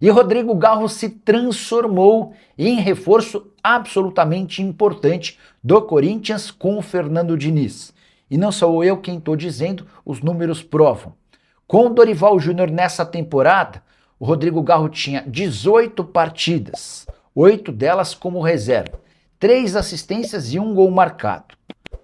E Rodrigo Garro se transformou em reforço absolutamente importante do Corinthians com o Fernando Diniz. E não sou eu quem estou dizendo, os números provam. Com o Dorival Júnior nessa temporada, o Rodrigo Garro tinha 18 partidas, 8 delas como reserva, 3 assistências e 1 gol marcado.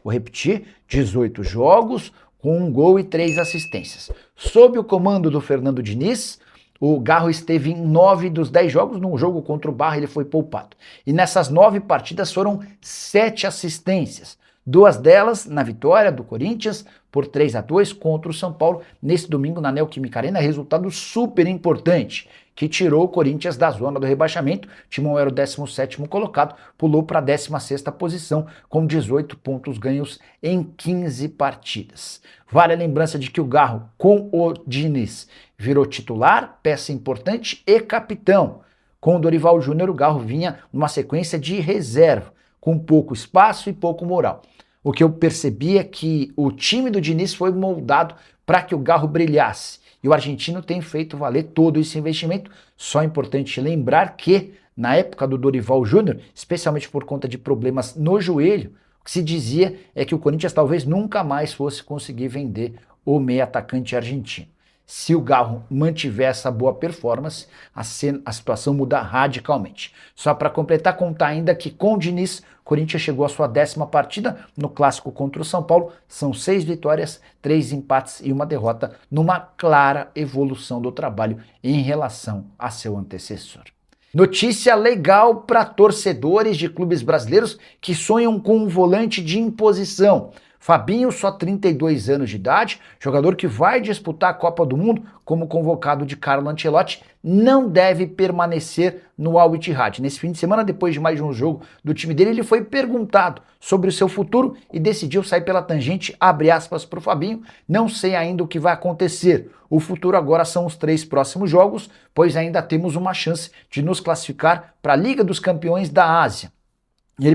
Vou repetir, 18 jogos com 1 gol e 3 assistências. Sob o comando do Fernando Diniz, o Garro esteve em 9 dos 10 jogos, num jogo contra o Barra ele foi poupado. E nessas 9 partidas foram 7 assistências. 2 delas na vitória do Corinthians por 3-2 contra o São Paulo nesse domingo na Neoquímica Arena, resultado super importante, que tirou o Corinthians da zona do rebaixamento. O Timão era o 17º colocado, pulou para a 16ª posição com 18 pontos ganhos em 15 partidas. Vale a lembrança de que o Garro, com o Diniz, virou titular, peça importante e capitão. Com o Dorival Júnior, o Garro vinha numa sequência de reserva, com pouco espaço e pouco moral. O que eu percebi é que o time do Diniz foi moldado para que o Garro brilhasse. E o argentino tem feito valer todo esse investimento. Só é importante lembrar que, na época do Dorival Júnior, especialmente por conta de problemas no joelho, o que se dizia é que o Corinthians talvez nunca mais fosse conseguir vender o meio atacante argentino. Se o Garro mantiver essa boa performance, a situação muda radicalmente. Só para completar, contar ainda que com o Diniz, o Corinthians chegou à sua 10ª partida no clássico contra o São Paulo. São 6 vitórias, 3 empates e 1 derrota, numa clara evolução do trabalho em relação a seu antecessor. Notícia legal para torcedores de clubes brasileiros que sonham com um volante de imposição. Fabinho, só 32 anos de idade, jogador que vai disputar a Copa do Mundo como convocado de Carlo Ancelotti, não deve permanecer no Al Ittihad. Nesse fim de semana, depois de mais de um jogo do time dele, ele foi perguntado sobre o seu futuro e decidiu sair pela tangente, abre aspas para o Fabinho, não sei ainda o que vai acontecer. O futuro agora são os 3 próximos jogos, pois ainda temos uma chance de nos classificar para a Liga dos Campeões da Ásia. E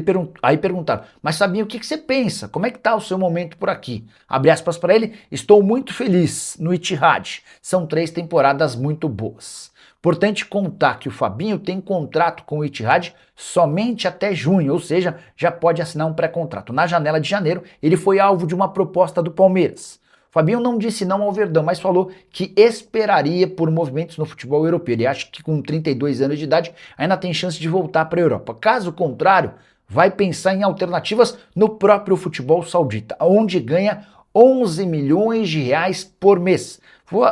aí perguntaram, mas Fabinho, o que você pensa? Como é que está o seu momento por aqui? Abre aspas para ele, estou muito feliz no Ittihad. São 3 temporadas muito boas. Importante contar que o Fabinho tem contrato com o Ittihad somente até junho, ou seja, já pode assinar um pré-contrato. Na janela de janeiro, ele foi alvo de uma proposta do Palmeiras. Fabinho não disse não ao Verdão, mas falou que esperaria por movimentos no futebol europeu. Ele acha que com 32 anos de idade ainda tem chance de voltar para a Europa. Caso contrário, vai pensar em alternativas no próprio futebol saudita, onde ganha 11 milhões de reais por mês.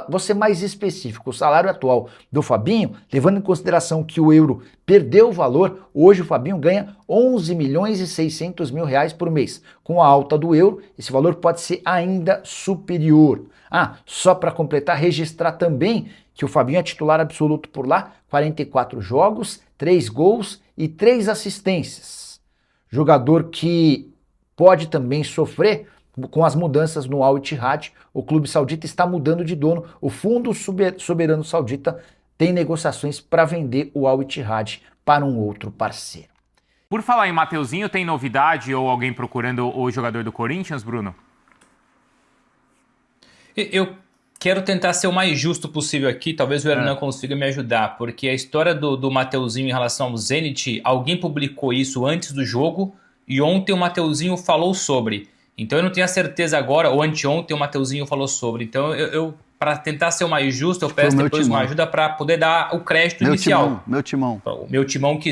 Vou ser mais específico, o salário atual do Fabinho, levando em consideração que o euro perdeu o valor, hoje o Fabinho ganha 11 milhões e 600 mil reais por mês. Com a alta do euro, esse valor pode ser ainda superior. Só para completar, registrar também que o Fabinho é titular absoluto por lá, 44 jogos, 3 gols e 3 assistências. Jogador que pode também sofrer com as mudanças no Al Ittihad. O clube saudita está mudando de dono. O Fundo Soberano Saudita tem negociações para vender o Al Ittihad para um outro parceiro. Por falar em Mateuzinho, tem novidade ou alguém procurando o jogador do Corinthians, Bruno? Eu quero tentar ser o mais justo possível aqui, talvez o Hernan consiga me ajudar, porque a história do Mateuzinho em relação ao Zenit, alguém publicou isso antes do jogo e ontem o Mateuzinho falou sobre. Então eu não tenho a certeza agora, ou anteontem o Mateuzinho falou sobre. Então eu para tentar ser o mais justo, eu peço depois uma ajuda para poder dar o crédito inicial. Meu timão. O meu timão que...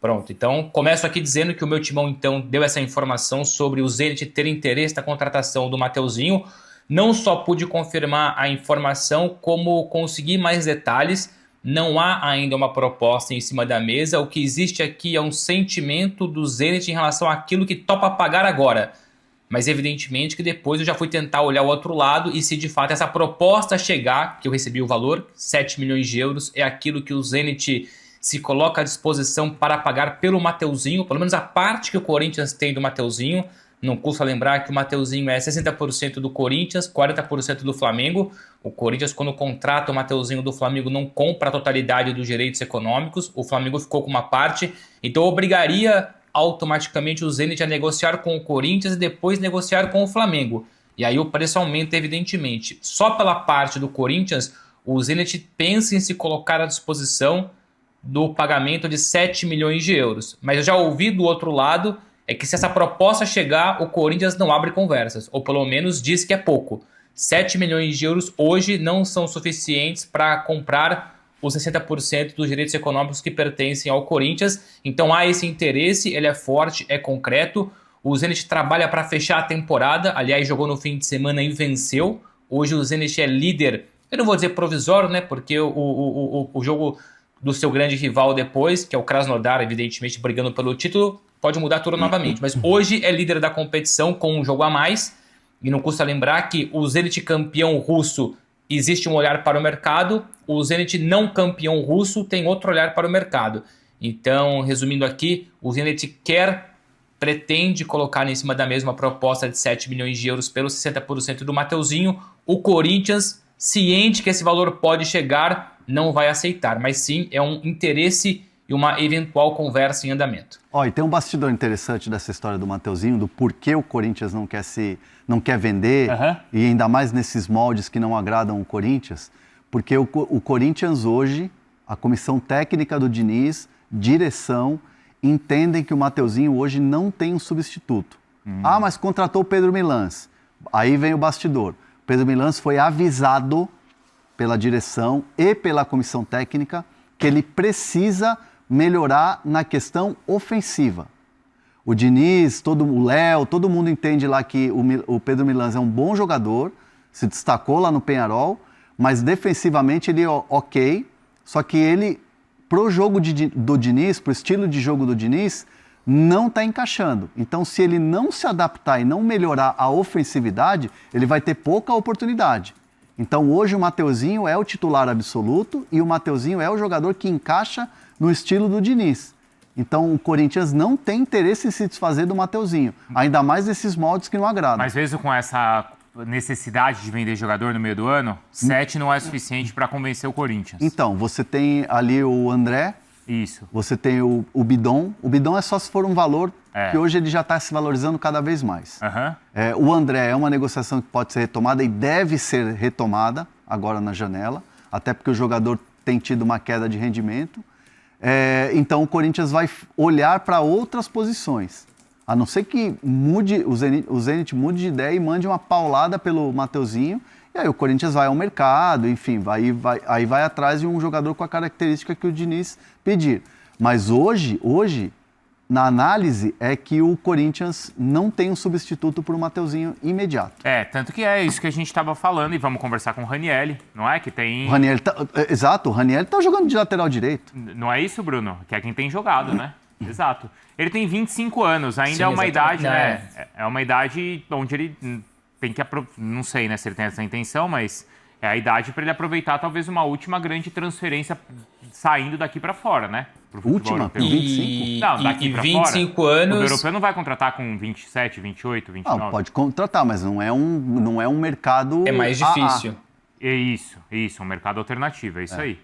Pronto, então começo aqui dizendo que o meu timão então deu essa informação sobre o Zenit ter interesse na contratação do Mateuzinho. Não só pude confirmar a informação, como conseguir mais detalhes. Não há ainda uma proposta em cima da mesa. O que existe aqui é um sentimento do Zenit em relação àquilo que topa pagar agora. Mas evidentemente que depois eu já fui tentar olhar o outro lado e se de fato essa proposta chegar, que eu recebi o valor, 7 milhões de euros, é aquilo que o Zenit se coloca à disposição para pagar pelo Mateuzinho, pelo menos a parte que o Corinthians tem do Mateuzinho. Não custa lembrar que o Mateuzinho é 60% do Corinthians, 40% do Flamengo. O Corinthians, quando contrata o Mateuzinho do Flamengo, não compra a totalidade dos direitos econômicos. O Flamengo ficou com uma parte, então obrigaria automaticamente o Zenit a negociar com o Corinthians e depois negociar com o Flamengo. E aí o preço aumenta, evidentemente. Só pela parte do Corinthians, o Zenit pensa em se colocar à disposição do pagamento de 7 milhões de euros. Mas eu já ouvi do outro lado que se essa proposta chegar, o Corinthians não abre conversas, ou pelo menos diz que é pouco. 7 milhões de euros hoje não são suficientes para comprar os 60% dos direitos econômicos que pertencem ao Corinthians. Então há esse interesse, ele é forte, é concreto. O Zenit trabalha para fechar a temporada, aliás, jogou no fim de semana e venceu. Hoje o Zenit é líder, eu não vou dizer provisório, né? Porque o jogo do seu grande rival depois, que é o Krasnodar, evidentemente brigando pelo título, pode mudar tudo novamente. Mas hoje é líder da competição com um jogo a mais. E não custa lembrar que o Zenit campeão russo existe um olhar para o mercado, o Zenit não campeão russo tem outro olhar para o mercado. Então, resumindo aqui, o Zenit pretende colocar em cima da mesma proposta de 7 milhões de euros pelos 60% do Mateuzinho. O Corinthians, ciente que esse valor pode chegar, não vai aceitar, mas sim é um interesse e uma eventual conversa em andamento. E tem um bastidor interessante dessa história do Mateuzinho, do porquê o Corinthians não quer vender, e ainda mais nesses moldes que não agradam o Corinthians, porque o Corinthians hoje, a comissão técnica do Diniz, direção, entendem que o Mateuzinho hoje não tem um substituto. Mas contratou o Pedro Milans. Aí vem o bastidor. O Pedro Milans foi avisado pela direção e pela comissão técnica que ele precisa melhorar na questão ofensiva. O Diniz, o Léo, todo mundo entende lá que o Pedro Milans é um bom jogador, se destacou lá no Peñarol, mas defensivamente ele é ok, só que ele, pro jogo do Diniz, pro estilo de jogo do Diniz, não está encaixando. Então, se ele não se adaptar e não melhorar a ofensividade, ele vai ter pouca oportunidade. Então, hoje o Mateuzinho é o titular absoluto e o Mateuzinho é o jogador que encaixa no estilo do Diniz. Então, o Corinthians não tem interesse em se desfazer do Mateuzinho, ainda mais nesses moldes que não agradam. Mas mesmo com essa necessidade de vender jogador no meio do ano, 7 não é suficiente para convencer o Corinthians. Então, você tem ali o André, isso. Você tem o Bidon. O Bidon é só se for um valor que hoje ele já está se valorizando cada vez mais. O André é uma negociação que pode ser retomada e deve ser retomada agora na janela, até porque o jogador tem tido uma queda de rendimento. Então o Corinthians vai olhar para outras posições. A não ser que o Zenit mude de ideia e mande uma paulada pelo Mateuzinho. E aí o Corinthians vai ao mercado, enfim, aí vai atrás de um jogador com a característica que o Diniz pedir. Mas hoje, na análise, é que o Corinthians não tem um substituto para o Mateuzinho imediato. Tanto que é isso que a gente estava falando, e vamos conversar com o Ranieri, não é? Que tem... Exato, o Ranieri está jogando de lateral direito. Não é isso, Bruno? Que é quem tem jogado, né? Exato. Ele tem 25 anos, ainda Sim, é uma exatamente. idade, né? É uma idade onde ele tem que... Não sei, né, se ele tem essa intenção, mas é a idade para ele aproveitar talvez uma última grande transferência saindo daqui para fora, né? Última? Por 25? Não, daqui para 25 fora. anos... O europeu não vai contratar com 27, 28, 29? Não, pode contratar, mas não é um mercado... É mais difícil. É isso, um mercado alternativo, é isso aí.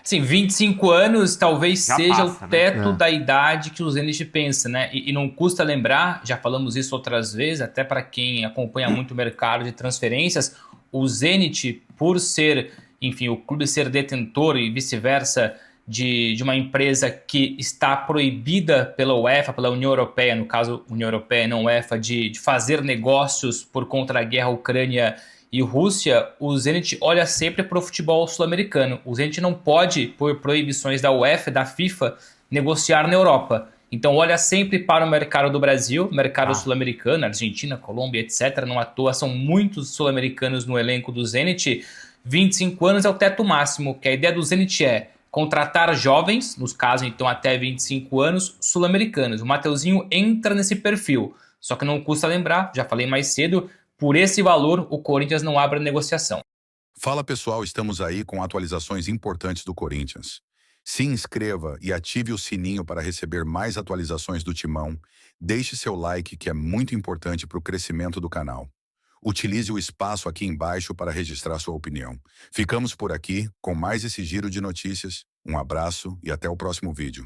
Sim, 25 anos talvez Já seja passa, o teto né? da idade que o Zenit pensa, né? E não custa lembrar, já falamos isso outras vezes, até para quem acompanha muito o mercado de transferências, o Zenit, por ser, enfim, o clube ser detentor e vice-versa de uma empresa que está proibida pela UEFA, pela União Europeia, no caso União Europeia, não UEFA, de fazer negócios por conta da guerra Ucrânia e Rússia, o Zenit olha sempre para o futebol sul-americano. O Zenit não pode, por proibições da UEFA, da FIFA, negociar na Europa. Então olha sempre para o mercado do Brasil, mercado sul-americano, Argentina, Colômbia, etc. Não à toa, são muitos sul-americanos no elenco do Zenit. 25 anos é o teto máximo, que a ideia do Zenit é contratar jovens, nos casos então até 25 anos, sul-americanos. O Mateuzinho entra nesse perfil. Só que não custa lembrar, já falei mais cedo, por esse valor, o Corinthians não abre a negociação. Fala pessoal, estamos aí com atualizações importantes do Corinthians. Se inscreva e ative o sininho para receber mais atualizações do Timão. Deixe seu like, que é muito importante para o crescimento do canal. Utilize o espaço aqui embaixo para registrar sua opinião. Ficamos por aqui com mais esse giro de notícias. Um abraço e até o próximo vídeo.